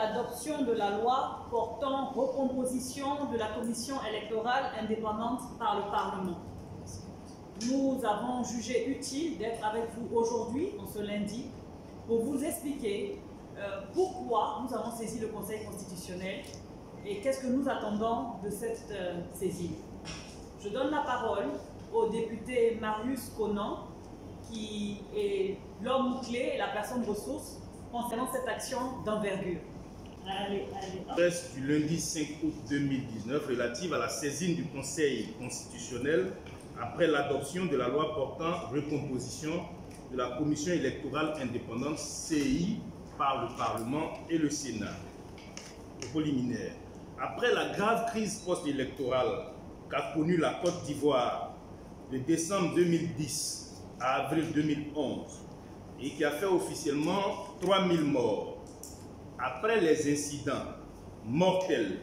l'adoption de la loi portant recomposition de la commission électorale indépendante par le Parlement. Nous avons jugé utile d'être avec vous aujourd'hui, en ce lundi, pour vous expliquer pourquoi nous avons saisi le Conseil constitutionnel et qu'est-ce que nous attendons de cette saisie. Je donne la parole au député Marius Conan, qui est l'homme clé et la personne ressource concernant cette action d'envergure. Presse du lundi 5 août 2019 relative à la saisine du Conseil constitutionnel après l'adoption de la loi portant recomposition de la Commission électorale indépendante CEI par le Parlement et le Sénat. Au liminaire, après la grave crise post-électorale qu'a connue la Côte d'Ivoire de décembre 2010 à avril 2011 et qui a fait officiellement 3000 morts, après les incidents mortels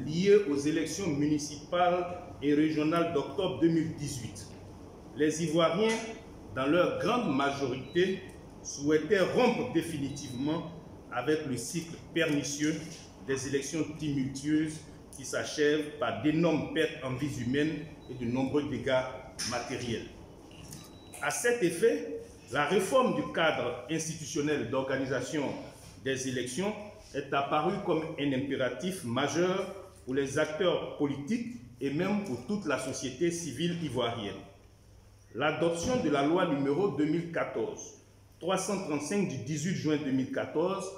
liés aux élections municipales et régionales d'octobre 2018, les Ivoiriens, dans leur grande majorité, souhaitaient rompre définitivement avec le cycle pernicieux des élections tumultueuses qui s'achèvent par d'énormes pertes en vies humaines et de nombreux dégâts matériels. À cet effet, la réforme du cadre institutionnel d'organisation des élections est apparue comme un impératif majeur pour les acteurs politiques et même pour toute la société civile ivoirienne. L'adoption de la loi numéro 2014-335 du 18 juin 2014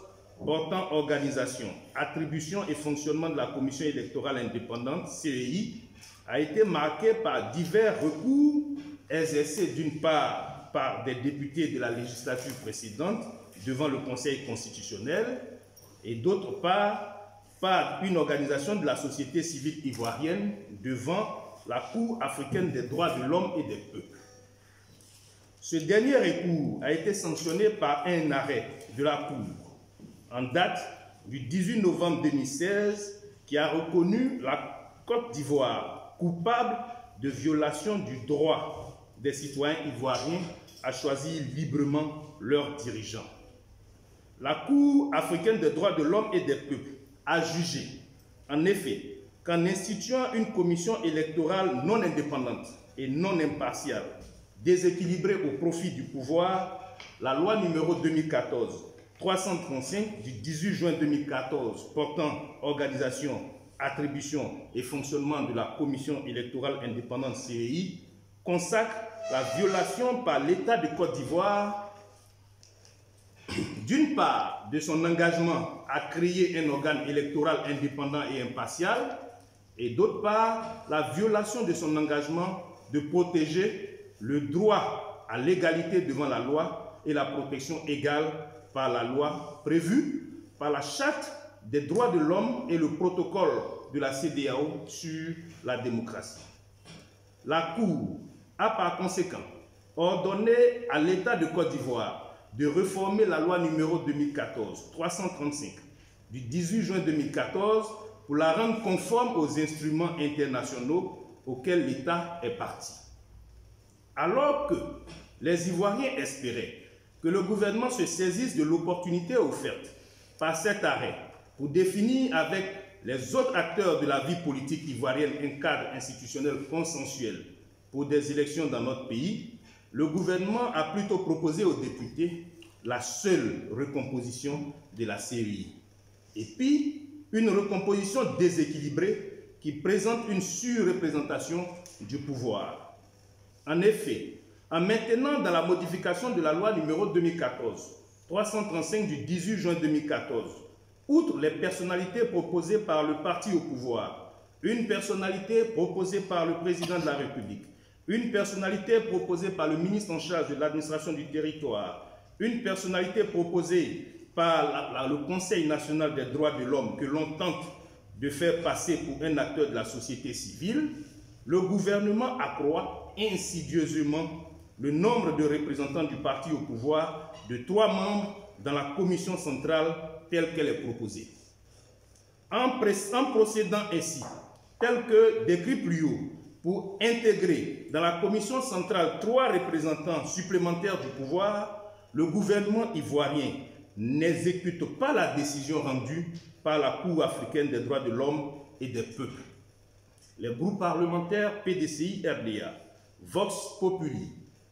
portant organisation, attribution et fonctionnement de la Commission électorale indépendante, CEI, a été marquée par divers recours exercés d'une part par des députés de la législature précédente devant le Conseil constitutionnel et d'autre part par une organisation de la société civile ivoirienne devant la Cour africaine des droits de l'homme et des peuples. Ce dernier recours a été sanctionné par un arrêt de la Cour en date du 18 novembre 2016 qui a reconnu la Côte d'Ivoire coupable de violation du droit des citoyens ivoiriens à choisir librement leurs dirigeants. La Cour africaine des droits de l'homme et des peuples a jugé, en effet, qu'en instituant une commission électorale non indépendante et non impartiale, déséquilibrée au profit du pouvoir, la loi numéro 2014-335 du 18 juin 2014 portant organisation, attribution et fonctionnement de la Commission électorale indépendante CEI consacre la violation par l'État de Côte d'Ivoire d'une part de son engagement à créer un organe électoral indépendant et impartial et d'autre part la violation de son engagement de protéger le droit à l'égalité devant la loi et la protection égale par la loi prévue par la Charte des droits de l'homme et le protocole de la CEDEAO sur la démocratie. La Cour a par conséquent ordonné à l'État de Côte d'Ivoire de réformer la loi numéro 2014-335 du 18 juin 2014 pour la rendre conforme aux instruments internationaux auxquels l'État est partie. Alors que les Ivoiriens espéraient que le gouvernement se saisisse de l'opportunité offerte par cet arrêt pour définir avec les autres acteurs de la vie politique ivoirienne un cadre institutionnel consensuel pour des élections dans notre pays, le gouvernement a plutôt proposé aux députés la seule recomposition de la CEI. Et puis, une recomposition déséquilibrée qui présente une surreprésentation du pouvoir. En effet, en maintenant dans la modification de la loi numéro 2014-335 du 18 juin 2014, outre les personnalités proposées par le parti au pouvoir, une personnalité proposée par le président de la République, une personnalité proposée par le ministre en charge de l'administration du territoire, une personnalité proposée par le Conseil national des droits de l'homme que l'on tente de faire passer pour un acteur de la société civile, le gouvernement accroît insidieusement le nombre de représentants du parti au pouvoir de 3 membres dans la commission centrale telle qu'elle est proposée. En procédant ainsi, tel que décrit plus haut, pour intégrer dans la commission centrale 3 représentants supplémentaires du pouvoir, le gouvernement ivoirien n'exécute pas la décision rendue par la Cour africaine des droits de l'homme et des peuples. Les groupes parlementaires PDCI RDA, Vox Populi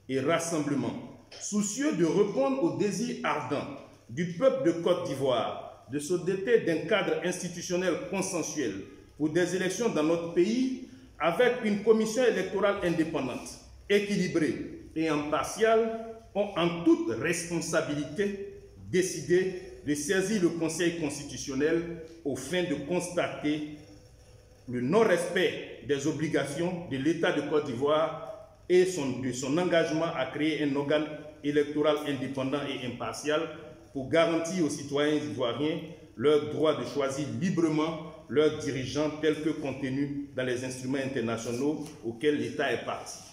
et Rassemblement, soucieux de répondre au désir ardent du peuple de Côte d'Ivoire de se doter d'un cadre institutionnel consensuel pour des élections dans notre pays, avec une commission électorale indépendante, équilibrée et impartiale, ont en toute responsabilité décidé de saisir le Conseil constitutionnel aux fins de constater le non-respect des obligations de l'État de Côte d'Ivoire et de son engagement à créer un organe électoral indépendant et impartial pour garantir aux citoyens ivoiriens leur droit de choisir librement leurs dirigeants tels que contenus dans les instruments internationaux auxquels l'État est partie.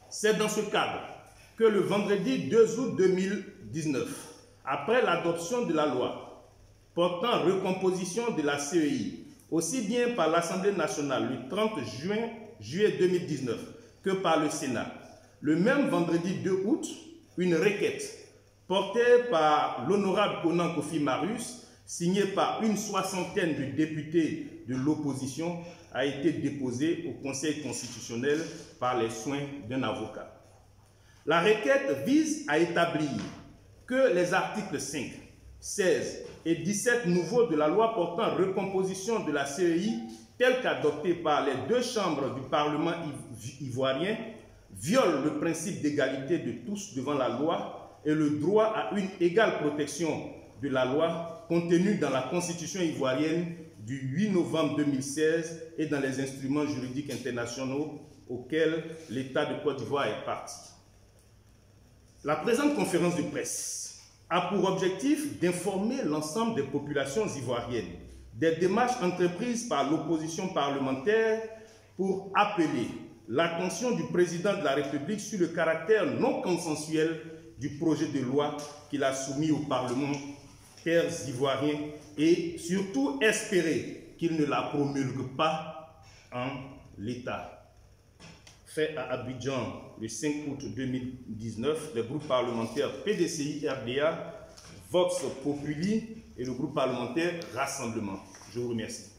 C'est dans ce cadre que le vendredi 2 août 2019, après l'adoption de la loi portant recomposition de la CEI, aussi bien par l'Assemblée nationale le 30 juillet 2019 que par le Sénat, le même vendredi 2 août, une requête portée par l'honorable Konan Kofi Marius, signée par une soixantaine de députés de l'opposition, a été déposée au Conseil constitutionnel par les soins d'un avocat. La requête vise à établir que les articles 5, 16 et 17 nouveaux de la loi portant recomposition de la CEI, tels qu'adoptés par les deux chambres du Parlement ivoirien, violent le principe d'égalité de tous devant la loi et le droit à une égale protection de la loi contenu dans la Constitution ivoirienne du 8 novembre 2016 et dans les instruments juridiques internationaux auxquels l'État de Côte d'Ivoire est partie. La présente conférence de presse a pour objectif d'informer l'ensemble des populations ivoiriennes des démarches entreprises par l'opposition parlementaire pour appeler l'attention du président de la République sur le caractère non consensuel du projet de loi qu'il a soumis au parlementaires ivoiriens et surtout espérer qu'il ne la promulgue pas en l'état. Fait à Abidjan le 5 août 2019, le groupe parlementaire PDCI RDA, Vox Populi et le groupe parlementaire Rassemblement. Je vous remercie.